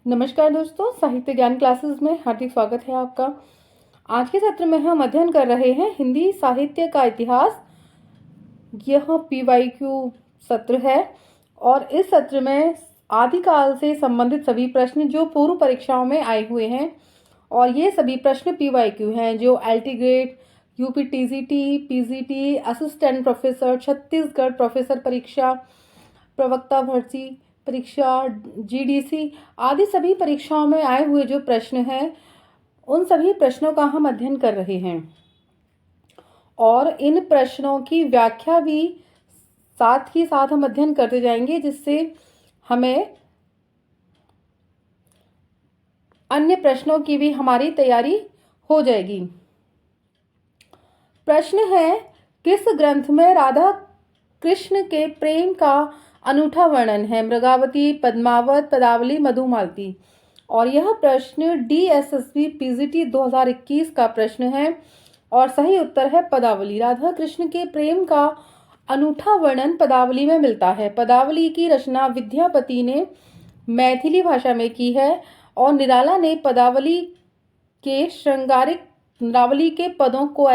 नमस्कार दोस्तों, साहित्य ज्ञान क्लासेस में हार्दिक स्वागत है आपका। आज के सत्र में हम अध्ययन कर रहे हैं हिंदी साहित्य का इतिहास। यह PYQ सत्र है और इस सत्र में आदिकाल से संबंधित सभी प्रश्न जो पूर्व परीक्षाओं में आए हुए हैं, और ये सभी प्रश्न PYQ हैं जो LT grade, UPTCT, PGT, assistant professor, Chhattisgarh professor परीक्षा, प्रवक्ता भर्ती परीक्षा, GDC आदि सभी परीक्षाओं में आए हुए जो प्रश्न हैं उन सभी प्रश्नों का हम अध्ययन कर रहे हैं और इन प्रश्नों की व्याख्या भी साथ ही साथ हम अध्ययन करते जाएंगे, जिससे हमें अन्य प्रश्नों की भी हमारी तैयारी हो जाएगी। प्रश्न है, किस ग्रंथ में राधा कृष्ण के प्रेम का अनूठा वर्णन है? मृगावती, पद्मावत, पदावली, मधुमालती। और यह प्रश्न DSSB PGT 2021 का प्रश्न है और सही उत्तर है पदावली। राधा कृष्ण के प्रेम का अनूठा वर्णन पदावली में मिलता है। पदावली की रचना विद्यापति ने मैथिली भाषा में की है और निराला ने पदावली के श्रृंगारिक निरावली के पदों को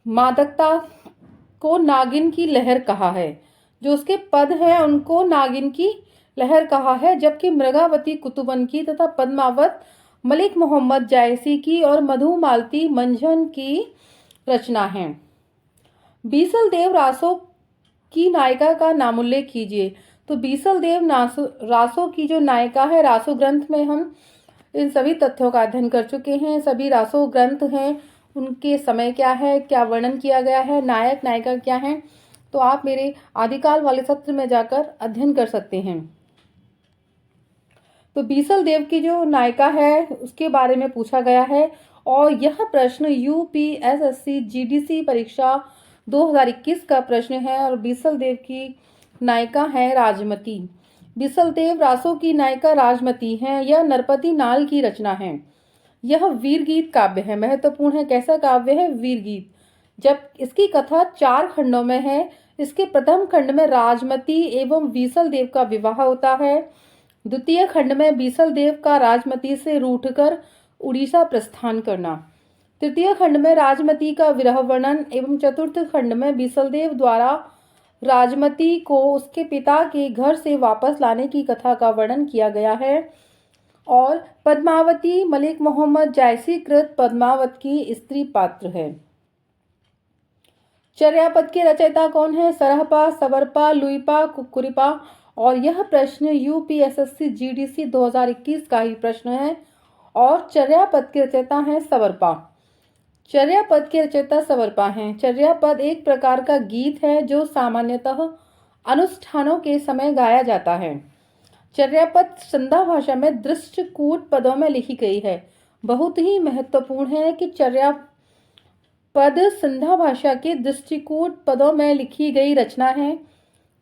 मादकता को नागिन की लहर कहा है। जो उसके पद हैं उनको नागिन की लहर कहा है, जबकि मृगावती कुतुबन की तथा पद्मावत मलिक मोहम्मद जायसी की और मधुमालती मंझन की रचना है। बीसल देव रासो की नायिका का नामोल्लेख कीजिए। तो बीसल देव रासो की जो नायिका है, रासो ग्रंथ में हम इन सभी तथ्यों का अध्ययन कर चुके हैं। सभी रासो ग्रंथ हैं, उनके समय क्या है, क्या वर्णन किया गया है, नायक नायिका क्या है, तो आप मेरे आदिकाल वाले सत्र में जाकर अध्ययन कर सकते हैं। तो बीसल देव की जो नायिका है उसके बारे में पूछा गया है और यह प्रश्न UPSSC GDC परीक्षा 2021 का प्रश्न है और बीसल देव की नायिका है राजमती। बीसल देव रासो की नायिका राजमती है। यह नरपति नाल की रचना है। यह वीर गीत काव्य है। महत्वपूर्ण है, कैसा काव्य है? वीर गीत। जब इसकी कथा 4 खंडों में है। इसके प्रथम खंड में राजमती एवं बीसल देव का विवाह होता है। द्वितीय खंड में बीसल देव का राजमती से रूठकर उड़ीसा प्रस्थान करना। तृतीय खंड में राजमती का विरह वर्णन एवं चतुर्थ खंड में बीसल देव द्वारा राजमती को उसके पिता के घर से वापस लाने की कथा का वर्णन किया गया है। और पद्मावती मलिक मोहम्मद जायसी कृत पद्मावत की स्त्री पात्र है। चर्यापद के रचयिता कौन है? सरहपा, सवरपा, लुइपा, कुकुरिपा। और यह प्रश्न UPSSC GDC 2021 का ही प्रश्न है और चर्यापद के रचयिता हैं सवरपा। चर्यापद के रचयिता सवरपा हैं। चर्यापद एक प्रकार का गीत है जो सामान्यतः अनुष्ठानों के समय गाया जाता है। चर्यापद संध्या भाषा में दृष्टकूट पदों में लिखी गई है। बहुत ही महत्वपूर्ण है कि चर्यापद संध्या भाषा के दृष्टिकूट पदों में लिखी गई रचना है।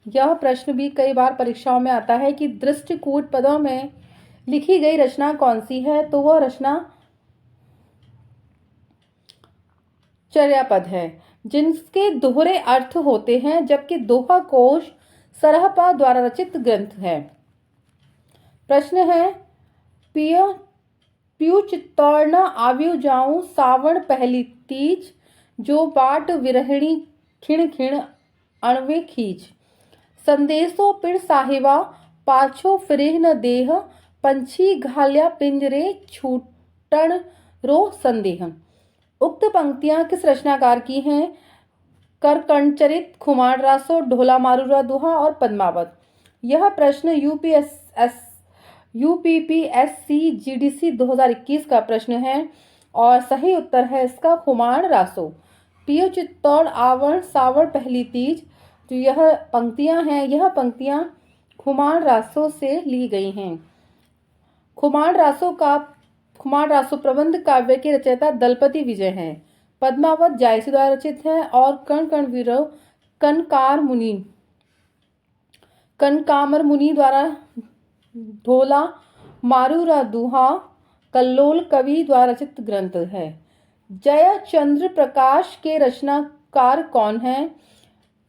यह प्रश्न भी कई बार परीक्षाओं में आता है कि दृष्टिकूट पदों में लिखी गई रचना कौन सी है, तो वह रचना चर्यापद है, जिनके दोहरे अर्थ होते हैं, जबकि दोहा कोश सरहपा द्वारा रचित ग्रंथ है। प्रश्न है, पियू चित्तौड़ न आव्यू जाऊं सावण पहली तीज, जो बाट विरहिणी खिण खिण अणवे खींच। संदेशो पिड़ साहिबा पाछो फिरेह न देह, पंछी घाल्या पिंजरे छूटन रो संदेह। उक्त पंक्तियां किस रचनाकार की हैं? करकंचरित, खुमार रासो, ढोला मारूरा दुहा और पद्मावत। यह प्रश्न UPPSC GDC 2021 का प्रश्न है और सही उत्तर है इसका खुमार रासो। पियो चित्तौड़ आवण सावण पहली तीज, जो यह पंक्तियां हैं, यह पंक्तियां खुमार रासो से ली गई हैं। खुमार रासो प्रबंध काव्य के रचयिता दलपति विजय हैं। पद्मावत जायसी द्वारा रचित है और कण कण विरह कनकामर मुनि द्वारा ढोला मारूरा दुहा कल्लोल कवि द्वारा रचित ग्रंथ है। जयचंद्र प्रकाश के रचनाकार कौन है?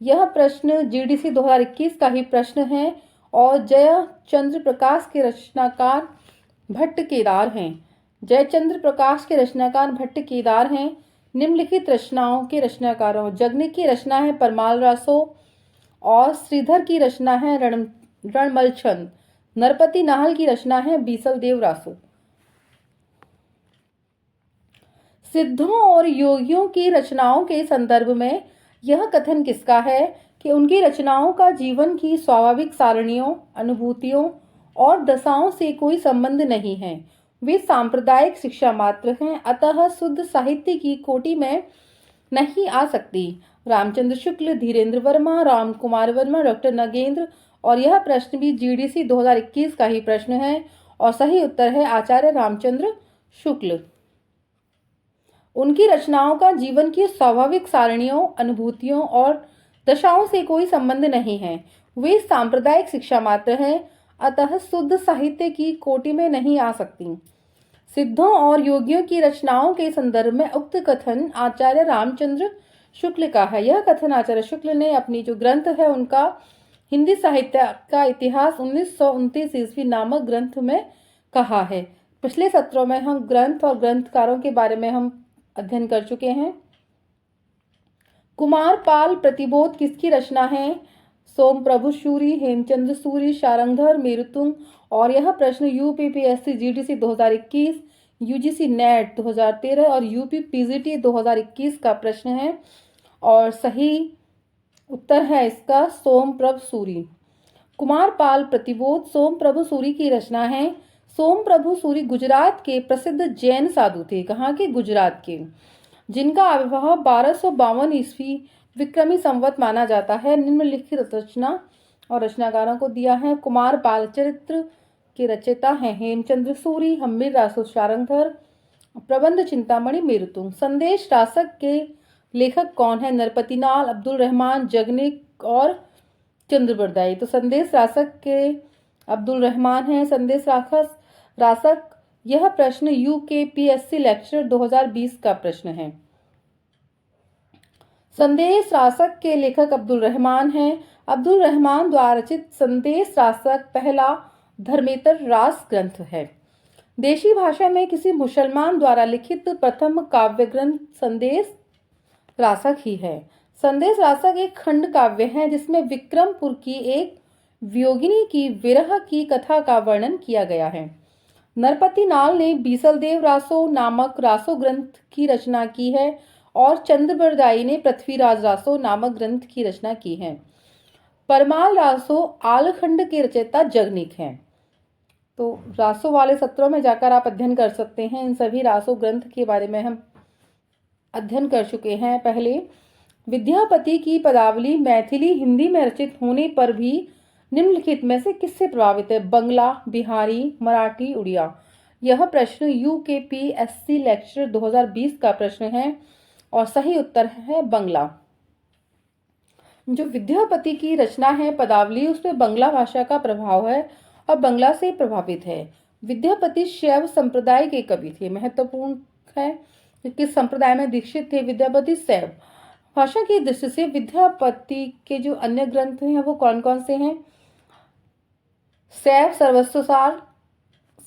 यह प्रश्न GDC 2021 का ही प्रश्न है और जयचंद्र प्रकाश के रचनाकार भट्ट केदार हैं। जयचंद्र प्रकाश के रचनाकार भट्ट केदार हैं। निम्नलिखित रचनाओं के रचनाकारों, जगनिक की रचना है परमाल रासो और श्रीधर की रचना है रणमलछंद। नरपति नाहल की रचना है बीसल देव रासो। सिद्धों और योगियों की रचनाओं के संदर्भ में यह कथन किसका है कि उनकी रचनाओं का जीवन की स्वाभाविक सारणियों, अनुभूतियों और दशाओं से कोई संबंध नहीं है। वे सांप्रदायिक शिक्षा मात्र हैं, अतः शुद्ध साहित्य की कोटि में नहीं आ सकती। रामचंद्र शुक्ल, धीरेन्द्र वर्मा, राम कुमार वर्मा, डॉक्टर नगेंद्र। और यह प्रश्न भी जीडीसी 2021 का ही प्रश्न है और सही उत्तर है आचार्य रामचंद्र शुक्ल। उनकी रचनाओं का जीवन की स्वाभाविक सारणियों, अनुभूतियों और दशाओं से कोई संबंध नहीं है। वे सांप्रदायिक शिक्षा मात्र हैं, अतः शुद्ध साहित्य की कोटि में नहीं आ सकती। सिद्धों और योगियों की रचनाओं के संदर्भ में उक्त कथन आचार्य रामचंद्र शुक्ल का है। यह कथन आचार्य शुक्ल ने अपनी जो ग्रंथ है उनका हिंदी साहित्य का इतिहास 1929 ईस्वी नामक ग्रंथ में कहा है। पिछले सत्रों में हम ग्रंथ और ग्रंथकारों के बारे में हम अध्ययन कर चुके हैं। कुमार पाल प्रतिबोध किसकी रचना है? सोम प्रभु सूरी, हेमचंद्र सूरी, शारंगधर, मेरुतुंग। और यह प्रश्न यूपीपीएससी जीडीसी 2021, यूजीसी नेट 2013 और यूपी पीजीटी 2021 का प्रश्न है और सही उत्तर है इसका सोम प्रभु सूरी। कुमार पाल प्रतिबोध सोम प्रभु सूरी की रचना है। सोम प्रभु सूरी गुजरात के प्रसिद्ध जैन साधु थे। कहाँ के? गुजरात के, जिनका आविर्भाव 1252 ईस्वी विक्रमी संवत माना जाता है। निम्नलिखित रचना और रचनाकारों को दिया है। कुमार पाल चरित्र के रचयिता हैं हेमचंद्र सूरी, हम्मीर रासो शारंगधर, प्रबंध चिंतामणि मेरुतुंग। संदेश रासक के लेखक कौन है? नरपति नाल, अब्दुल रहमान, जगनिक और चंद्रबरदाई। तो संदेश रासक के अब्दुल रहमान हैं। संदेश रासक यह प्रश्न यूकेपीएससी लेक्चर 2020 का प्रश्न है। संदेश रासक के लेखक अब्दुल रहमान हैं। अब्दुल रहमान द्वारा रचित संदेश रासक पहला धर्मेतर रास ग्रंथ है। देशी भाषा में किसी मुसलमान द्वारा लिखित प्रथम काव्य ग्रंथ संदेश रासक ही है। संदेश रासक एक खंड काव्य है जिसमें विक्रमपुर की एक वियोगिनी की विरह की कथा का वर्णन किया गया है। नरपति नाल ने बीसल देव रासो नामक रासो ग्रंथ की रचना की है और चंद्रबरदाई ने पृथ्वीराज रासो नामक ग्रंथ की रचना की है। परमाल रासो आलखंड के रचयिता जगनिक हैं। तो रासो वाले सत्रों में जाकर आप अध्ययन कर सकते हैं। इन सभी रासो ग्रंथ के बारे में हम अध्ययन कर चुके हैं पहले। विद्यापति की पदावली मैथिली हिंदी में रचित होने पर भी निम्नलिखित में से किससे प्रभावित है? बंगला, बिहारी, मराठी, उड़िया। यह प्रश्न यूकेपीएससी लेक्चर 2020 का प्रश्न है और सही उत्तर है बंगला। जो विद्यापति की रचना है पदावली, उसमें बंगला भाषा का प्रभाव है और बंगला से प्रभावित है। विद्यापति शैव संप्रदाय के कवि थे। महत्वपूर्ण है किस संप्रदाय में दीक्षित थे विद्यापति? शैव। भाषा की दृष्टि से विद्यापति के जो अन्य ग्रंथ हैं वो कौन कौन से हैं? शैव सर्वस्वसार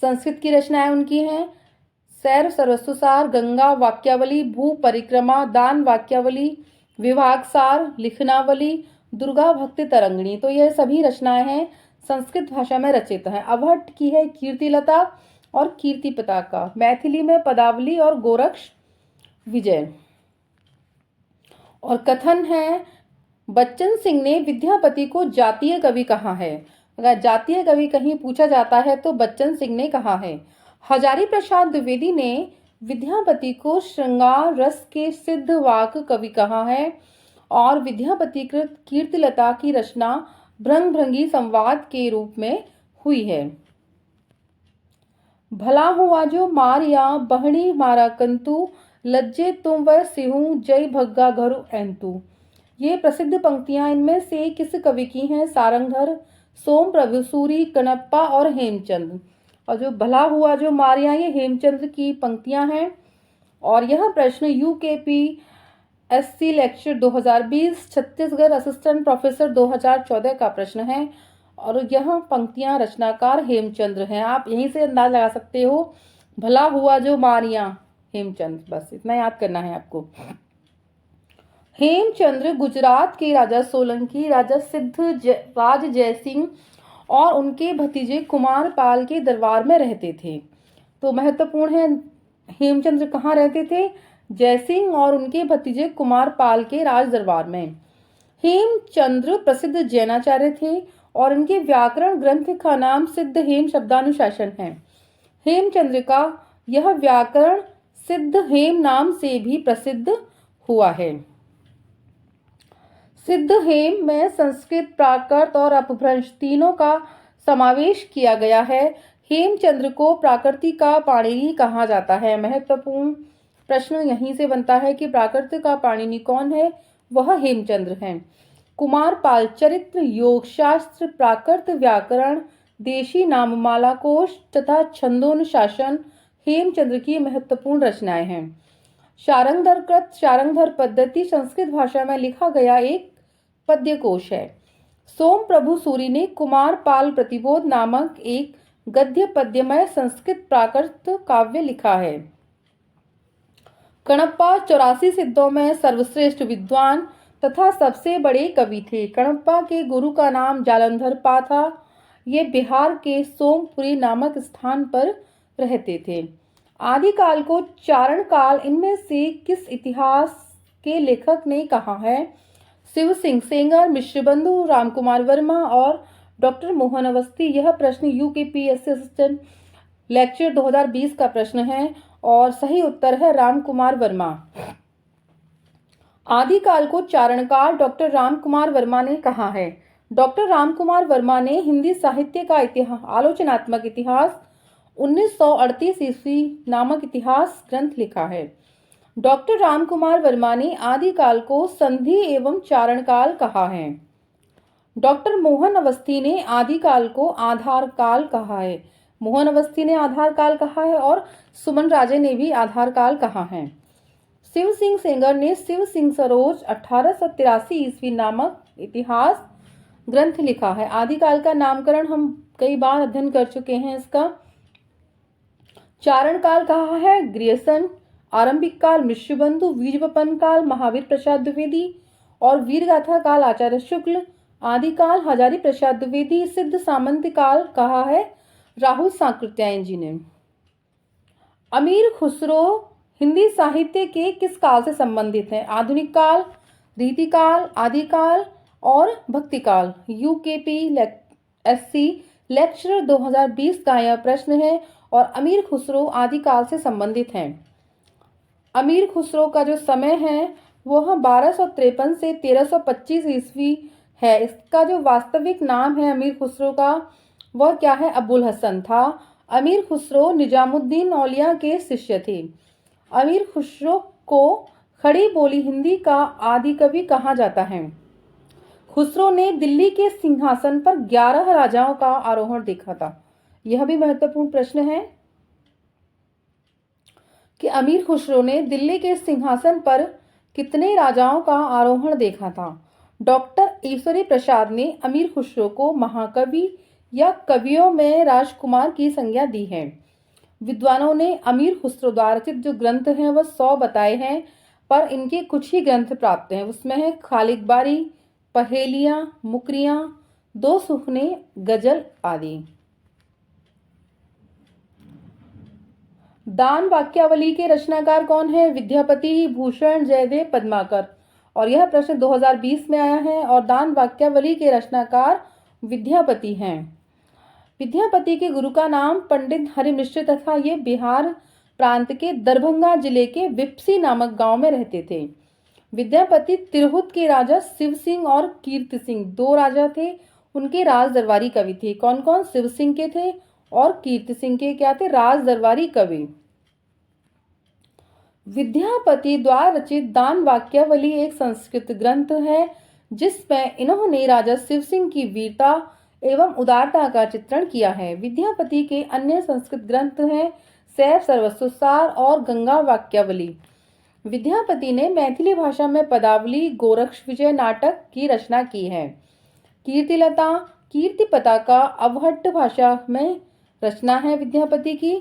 संस्कृत की रचनाएं उनकी हैं। शैव सर्वस्वसार, गंगा वाक्यावली, भू परिक्रमा, दान वाक्यावली, विभागसार, लिखनावली, दुर्गा भक्ति तरंगिणी। तो यह सभी रचनाएं हैं संस्कृत भाषा में रचित हैं। अभट्ट की है कीर्तिलता और कीर्ति पताका। मैथिली में पदावली और गोरक्ष विजय। और कथन है बच्चन सिंह ने विद्यापति को जातीय कवि कहा है। अगर जातीय कवि कहीं पूछा जाता है तो बच्चन सिंह ने कहा है। हजारी प्रसाद द्विवेदी ने विद्यापति को श्रृंगार रस के सिद्ध वाक कवि कहा है और विद्यापति कृत कीर्तिलता की रचना भ्रंग भ्रंगी संवाद के रूप में हुई है। भला हुआ जो मारिया बहनी मारा कंतु, लज्जे तुम वह सिहू जय भग्गा घरु एंतु। ये प्रसिद्ध पंक्तियां इनमें से किस कवि की हैं? सारंगधर, सोम प्रभु सूरी, कणप्पा और हेमचंद। और जो भला हुआ जो मारिया ये हेमचंद की पंक्तियां हैं। और यह प्रश्न UKPSC lecture 2020 Chhattisgarh assistant professor 2014 का प्रश्न है और यह पंक्तियां रचनाकार हेमचंद्र हैं। आप यहीं से अंदाज लगा सकते हो, भला हुआ जो मारिया हेमचंद्र, बस इतना याद करना है आपको। हेमचंद्र गुजरात के राजा सोलंकी, राजा राज जयसिंह और उनके भतीजे कुमार पाल के दरबार में रहते थे। तो महत्वपूर्ण है, हेमचंद्र कहाँ रहते थे? जयसिंह और उनके भतीजे कुमार पाल के राज दरबार में। हेमचंद्र प्रसिद्ध जैनाचार्य थे और इनके व्याकरण ग्रंथ का नाम सिद्ध हेम शब्दानुशासन है। हेमचंद्र का यह व्याकरण सिद्ध हेम नाम से भी प्रसिद्ध हुआ है। सिद्ध हेम में संस्कृत, प्राकृत और अपभ्रंश तीनों का समावेश किया गया है। हेमचंद्र को प्राकृति का पाणिनि कहा जाता है। महत्वपूर्ण प्रश्न यहीं से बनता है कि प्राकृत का पाणिनि कौन है? वह हेमचंद्र हैं। कुमारपाल चरित्र, योग शास्त्र, प्राकृत व्याकरण, देशी नाममाला कोश तथा छंदोनुशासन हेमचंद्र की महत्वपूर्ण रचनाएं हैं। शारंगधर कृत शारंगधर पद्धति संस्कृत भाषा में लिखा गया एक पद्य कोश है। सोम प्रभु सूरी ने कुमारपाल प्रतिबोध नामक एक गद्य पद्यमय संस्कृत प्राकृत काव्य लिखा है। कणप्पा 84 सिद्धों में सर्वश्रेष्ठ विद्वान तथा सबसे बड़े कवि थे। कणप्पा के गुरु का नाम जालंधर पा था। ये बिहार के सोमपुरी नामक स्थान पर रहते थे। आदिकाल को चारण काल इनमें से किस इतिहास के लेखक ने कहा है? शिव सिंह सेंगर, मिश्रबंधु, रामकुमार वर्मा और डॉक्टर मोहन अवस्थी। यह प्रश्न यूकेपीएससी असिस्टेंट लेक्चर 2020 का प्रश्न है और सही उत्तर है रामकुमार वर्मा। आदिकाल को चारणकाल डॉक्टर रामकुमार वर्मा ने कहा है। डॉक्टर रामकुमार वर्मा ने हिंदी साहित्य का इतिहास, आलोचनात्मक इतिहास 1938 ईस्वी नामक इतिहास ग्रंथ लिखा है। डॉक्टर रामकुमार वर्मा ने आदिकाल को संधि एवं चारणकाल कहा है। डॉक्टर मोहन अवस्थी ने आदिकाल को आधार काल कहा है। मोहन अवस्थी ने आधार काल कहा है और सुमन राजे ने भी आधार काल कहा है। शिव सिंह सेंगर ने शिव सिंह सरोज 1883 ईस्वी नामक इतिहास ग्रंथ लिखा है। आदिकाल का नामकरण हम कई बार अध्ययन कर चुके हैं। इसका चारण काल कहा है ग्रियसन, आरंभिक काल मिश्रबंधु, बीजवपन काल महावीर प्रसाद द्विवेदी और वीरगाथा काल आचार्य शुक्ल, आदिकाल हजारी प्रसाद द्विवेदी, सिद्ध सामंत काल कहा है राहुल सांकृत्यायन जी ने। अमीर खुसरो हिंदी साहित्य के किस काल से संबंधित है? आधुनिक काल, रीतिकाल, आदिकाल और भक्तिकाल। यूकेपीएससी लेक्चर 2020 का यह प्रश्न है और अमीर खुसरो आदिकाल से संबंधित हैं। अमीर खुसरो का जो समय है वह 1253 से 1325 ईस्वी है। इसका जो वास्तविक नाम है अमीर खुसरो का वह क्या है? अबुल हसन था। अमीर खुसरो निजामुद्दीन औलिया के शिष्य थे। अमीर खुसरो को खड़ी बोली हिंदी का आदि कवि कहा जाता है। खुसरो ने दिल्ली के सिंहासन पर 11 राजाओं का आरोहण देखा था। यह भी महत्वपूर्ण प्रश्न है कि अमीर खुसरो ने दिल्ली के सिंहासन पर कितने राजाओं का आरोहण देखा था। डॉक्टर ईश्वरी प्रसाद ने अमीर खुसरो को महाकवि या कवियों में राजकुमार की संज्ञा दी है। विद्वानों ने अमीर खुसरो द्वारा रचित जो ग्रंथ हैं वह 100 बताए हैं, पर इनके कुछ ही ग्रंथ प्राप्त हैं। उसमें है खालिकबारी, पहेलियां, मुकरियां, दो सुखने, गजल आदि। दान वाक्यावली के रचनाकार कौन है? विद्यापति भूषण जयदेव पद्माकर। और यह प्रश्न 2020 में आया है और दान वाक्यावली के रचनाकार विद्यापति हैं। विद्यापति के गुरु का नाम पंडित हरिमिश्र तथा ये बिहार प्रांत के दरभंगा जिले के विप्सी नामक गांव में रहते थे। विद्यापति तिरहुत के राजा शिव सिंह और कीर्ति सिंह 2 राजा थे। उनके राज दरबारी कवि थे। कौन कौन? शिव सिंह के थे और कीर्ति सिंह के क्या थे? राज दरबारी कवि। विद्यापति द्वारा रचित दान वाक्यावली एक संस्कृत ग्रंथ है जिसमें इन्होंने राजा शिव सिंह की वीरता एवं उदारता का चित्रण किया है। विद्यापति के अन्य संस्कृत ग्रंथ हैं सैफ सर्वस्वसार और गंगा वाक्यावली। विद्यापति ने मैथिली भाषा में पदावली, गोरक्ष विजय नाटक की रचना की है। कीर्तिलता, कीर्ति पताका अवहट्ट भाषा में रचना है विद्यापति की।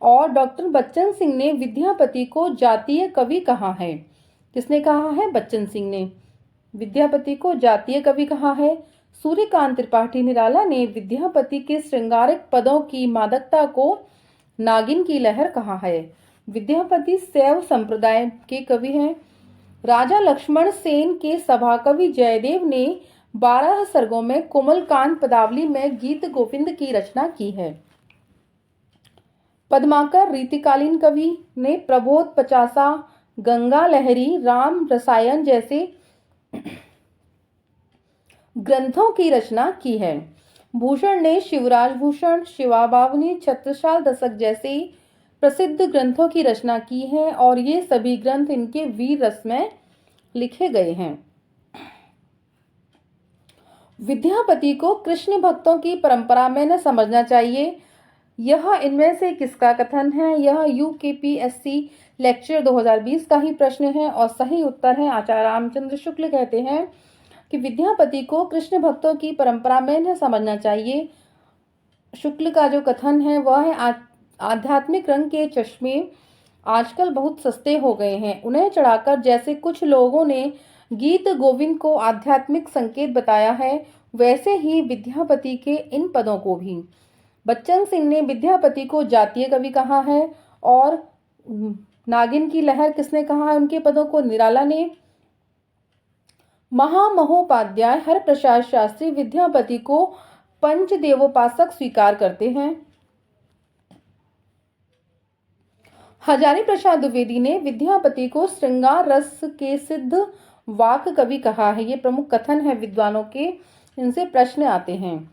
और डॉक्टर बच्चन सिंह ने विद्यापति को जातीय कवि कहा है। किसने कहा है? बच्चन सिंह ने विद्यापति को जातीय कवि कहा है। सूर्यकांत त्रिपाठी निराला ने विद्यापति के श्रृंगारिक पदों की मादकता को नागिन की लहर कहा है। विद्यापति शैव संप्रदाय के कवि हैं। राजा लक्ष्मण सेन के सभा कवि जयदेव ने 12 सर्गों में कोमलकांत पदावली में गीत गोविंद की रचना की है। पद्माकर रीतिकालीन कवि ने प्रबोध पचासा, गंगा लहरी, राम रसायन जैसे ग्रंथों की रचना की है। भूषण ने शिवराज भूषण, शिवाबावनी, छत्रसाल दशक जैसे प्रसिद्ध ग्रंथों की रचना की है और ये सभी ग्रंथ इनके वीर रस में लिखे गए हैं। विद्यापति को कृष्ण भक्तों की परंपरा में न समझना चाहिए, यह इनमें से किसका कथन है? यह यूकेपीएससी लेक्चर 2020 का ही प्रश्न है और सही उत्तर है आचार्य रामचंद्र शुक्ल कहते हैं कि विद्यापति को कृष्ण भक्तों की परंपरा में न समझना चाहिए। शुक्ल का जो कथन है वह है आध्यात्मिक रंग के चश्मे आजकल बहुत सस्ते हो गए हैं, उन्हें चढ़ाकर जैसे कुछ लोगों ने गीत गोविंद को आध्यात्मिक संकेत बताया है, वैसे ही विद्यापति के इन पदों को भी। बच्चन सिंह ने विद्यापति को जातीय कवि कहा है और नागिन की लहर किसने कहा है उनके पदों को? निराला ने। महामहोपाध्याय हरप्रसाद शास्त्री विद्यापति को पंचदेवोपासक स्वीकार करते हैं। हजारी प्रसाद द्विवेदी ने विद्यापति को श्रृंगार रस के सिद्ध वाक कवि कहा है। ये प्रमुख कथन है विद्वानों के, इनसे प्रश्न आते हैं।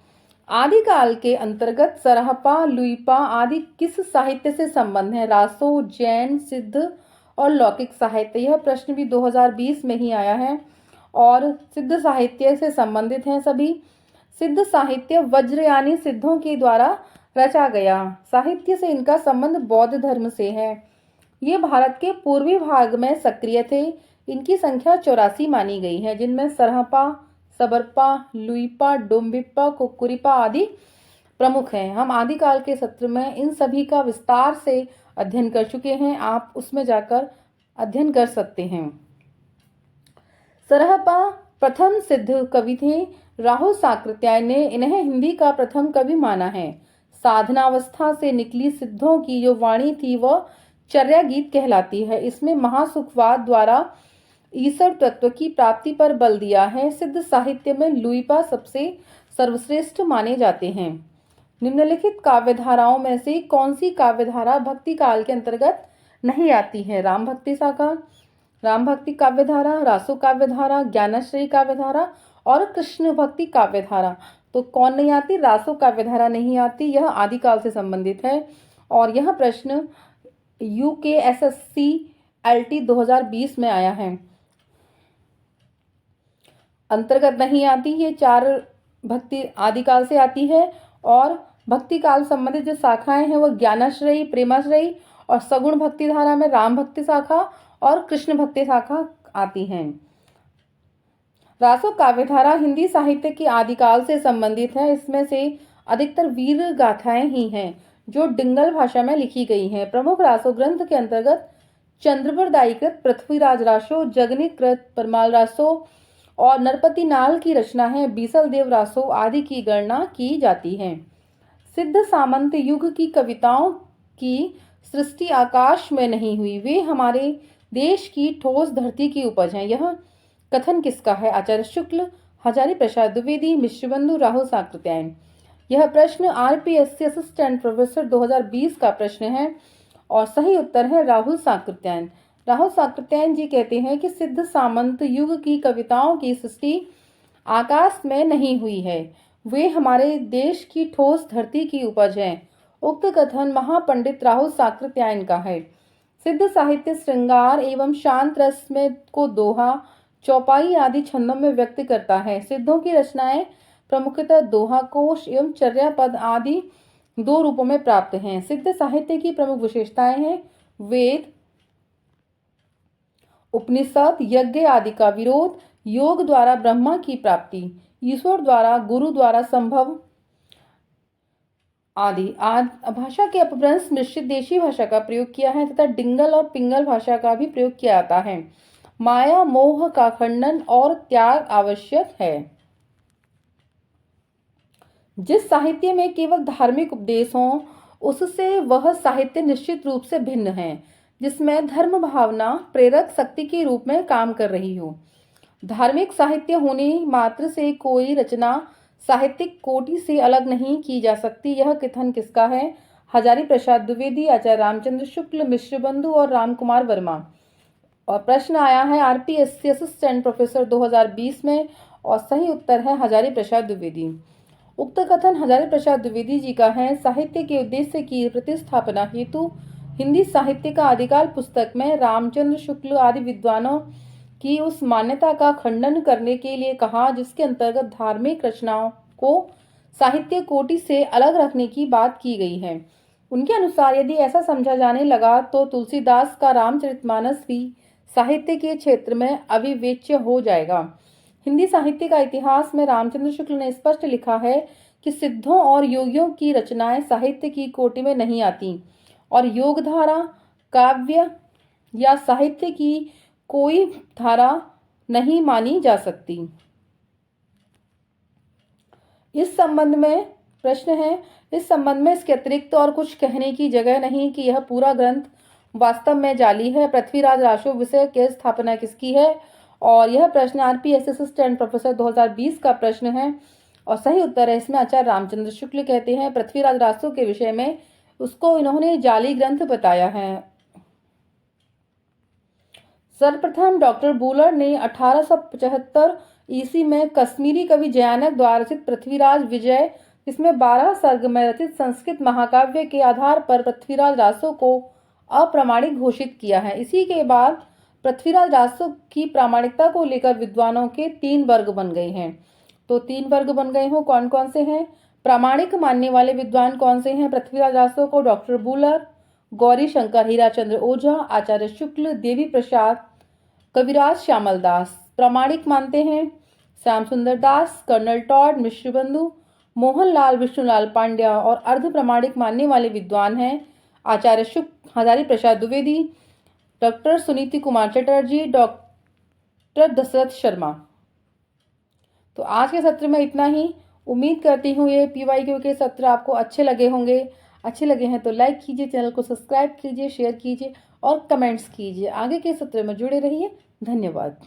आदिकाल के अंतर्गत सरहपा, लुइपा आदि किस साहित्य से संबंध है? रासो, जैन, सिद्ध और लौकिक साहित्य। यह प्रश्न भी 2020 में ही आया है और सिद्ध साहित्य से संबंधित हैं सभी। सिद्ध साहित्य वज्रयानी सिद्धों के द्वारा रचा गया साहित्य से इनका संबंध बौद्ध धर्म से है। ये भारत के पूर्वी भाग में सक्रिय थे। इनकी संख्या 84 मानी गई है, जिनमें सरहपा, सबरपा, लुइपा, डोम्बिप्पा, कुक्कुरिपा आदि प्रमुख हैं। हम आदिकाल के सत्र में इन सभी का विस्तार से अध्ययन कर चुके हैं, आप उसमें जाकर अध्ययन कर सकते हैं। सरहपा प्रथम सिद्ध कवि थे। राहुल साकृत्यायन ने इन्हें हिंदी का प्रथम कवि माना है। साधनावस्था से निकली सिद्धों की जो वाणी थी वह चर्या गीत कहलाती है। इसमें महासुखवाद द्वारा ईश्वर तत्व की प्राप्ति पर बल दिया है। सिद्ध साहित्य में लुइपा सबसे सर्वश्रेष्ठ माने जाते हैं। निम्नलिखित काव्यधाराओं में से कौन सी काव्यधारा भक्ति काल के अंतर्गत नहीं आती है? राम भक्ति शाखा, राम भक्ति काव्यधारा, रासो काव्यधारा, ज्ञानाश्रयी काव्यधारा और कृष्ण भक्ति काव्यधारा। तो कौन नहीं आती? रासो काव्यधारा नहीं आती, यह आदिकाल से संबंधित है और यह प्रश्न यूकेएसएससी-एलटी 2020 में आया है। अंतर्गत नहीं आती, ये 4 भक्ति आदिकाल से आती है और भक्ति काल संबंधित जो शाखाएं हैं वो ज्ञानाश्रयी, प्रेमाश्रयी और सगुण भक्ति धारा में राम भक्ति शाखा और कृष्ण भक्ति शाखा आती हैं। रासो काव्यधारा हिंदी साहित्य की आदिकाल से संबंधित है। इसमें से अधिकतर वीर गाथाएं ही हैं जो डिंगल भाषा में लिखी गई हैं। प्रमुख रासो ग्रंथ के अंतर्गत चंद्रप्रदायीकृत पृथ्वीराज रासो, जगनीकृत परमाल रासो और नरपति नाल की रचना है। बीसल देव रासो आदि की गणना की जाती है। सिद्ध सामंत युग की कविताओं की सृष्टि आकाश में नहीं हुई, वे हमारे देश की ठोस धरती की उपज हैं। यह कथन किसका है? आचार्य शुक्ल, हजारी प्रसाद द्विवेदी, मिश्रबंधु, राहुल साकृत्यायन। यह प्रश्न आरपीएससी असिस्टेंट प्रोफेसर 2020 का प्रश्न है और सही उत्तर है राहुल साकृत्यायन। राहुल साकृत्यायन जी कहते हैं कि सिद्ध सामंत युग की कविताओं की सृष्टि आकाश में नहीं हुई है, वे हमारे देश की ठोस धरती की उपज हैं। उक्त कथन महापंडित राहुल साकृत्यायन का है। सिद्ध साहित्य श्रृंगार एवं शांत रस में को दोहा, चौपाई आदि छंदों में व्यक्त करता है। सिद्धों की रचनाएं प्रमुखतः दोहा, कोश एवं चर्या पद आदि 2 रूपों में प्राप्त हैं। सिद्ध साहित्य की प्रमुख विशेषताएं हैं वेद, उपनिषद, यज्ञ आदि का विरोध, योग द्वारा ब्रह्मा की प्राप्ति, ईश्वर द्वारा, गुरु द्वारा संभव आदि। भाषा के अपभ्रंश मिश्रित देशी भाषा का प्रयोग किया है तथा डिंगल और पिंगल भाषा का भी प्रयोग किया जाता है। माया मोह का खंडन और त्याग आवश्यक है। जिस साहित्य में केवल धार्मिक उपदेश हो उससे वह साहित्य निश्चित रूप से भिन्न है, जिसमें धर्म भावना प्रेरक शक्ति के रूप में काम कर रही हो। धार्मिक साहित्य होने मात्र से कोई रचना साहित्यिक कोटि से अलग नहीं की जा सकती। यह कथन किसका है? हजारी प्रसाद द्विवेदी, आचार्य रामचंद्र शुक्ल, मिश्र बंधु और राम कुमार वर्मा। और प्रश्न आया है आरपीएससी असिस्टेंट प्रोफेसर 2020 में और सही उत्तर है हजारी प्रसाद द्विवेदी। उक्त कथन हजारी प्रसाद द्विवेदी जी का है। साहित्य के उद्देश्य की प्रतिस्थापना हेतु हिंदी साहित्य का आदिकाल पुस्तक में रामचंद्र शुक्ल आदि विद्वानों की उस मान्यता का खंडन करने के लिए कहा जिसके अंतर्गत धार्मिक रचनाओं को साहित्य कोटि से अलग रखने की बात की गई है। उनके अनुसार यदि ऐसा समझा जाने लगा तो तुलसीदास का रामचरितमानस भी साहित्य के क्षेत्र में अविवेच्य हो जाएगा। हिंदी साहित्य का इतिहास में रामचंद्र शुक्ल ने स्पष्ट लिखा है कि सिद्धों और योगियों की रचनाएं साहित्य की कोटि में नहीं आती और योगधारा, काव्य या साहित्य की कोई धारा नहीं मानी जा सकती। इस संबंध में प्रश्न है, इस संबंध में इसके अतिरिक्त और कुछ कहने की जगह नहीं कि यह पूरा ग्रंथ वास्तव में जाली है। पृथ्वीराज रासो विषय के स्थापना किसकी है? और यह प्रश्न आरपीएससी असिस्टेंट प्रोफेसर 2020 का प्रश्न है और सही उत्तर है इसमें आचार्य रामचंद्र शुक्ल कहते हैं पृथ्वीराज रासो के विषय में उसको इन्होंने जाली ग्रंथ बताया है। सर्वप्रथम डॉक्टर बूलर ने 1875 ईस्वी में कश्मीरी कवि जयानक द्वारा रचित पृथ्वीराज विजय, इसमें 12 सर्ग में रचित संस्कृत महाकाव्य के आधार पर पृथ्वीराज रासो को अप्रामाणिक घोषित किया है। इसी के बाद पृथ्वीराज रासो की प्रामाणिकता को लेकर विद्वानों के 3 वर्ग बन गए हैं। तो 3 वर्ग बन गए हो, कौन कौन से हैं? प्रामाणिक मानने वाले विद्वान कौन से हैं पृथ्वीराज रासो को? डॉक्टर बूलर, गौरी शंकर, हीराचंद्र ओझा, आचार्य शुक्ल, देवी प्रसाद, कविराज श्यामल दास। प्रामाणिक मानते हैं श्याम सुंदर दास, कर्नल टॉड, मिश्र बंधु, मोहनलाल विष्णुलाल पांड्या। और अर्ध प्रामाणिक मानने वाले विद्वान हैं आचार्य शुक्ल, हजारी प्रसाद द्विवेदी, डॉक्टर सुनीति कुमार चटर्जी, डॉक्टर दशरथ शर्मा। तो आज के सत्र में इतना ही। उम्मीद करती हूँ ये पीवाईक्यू के सत्र आपको अच्छे लगे होंगे। अच्छे लगे हैं तो लाइक कीजिए, चैनल को सब्सक्राइब कीजिए, शेयर कीजिए और कमेंट्स कीजिए। आगे के सत्र में जुड़े रहिए। धन्यवाद।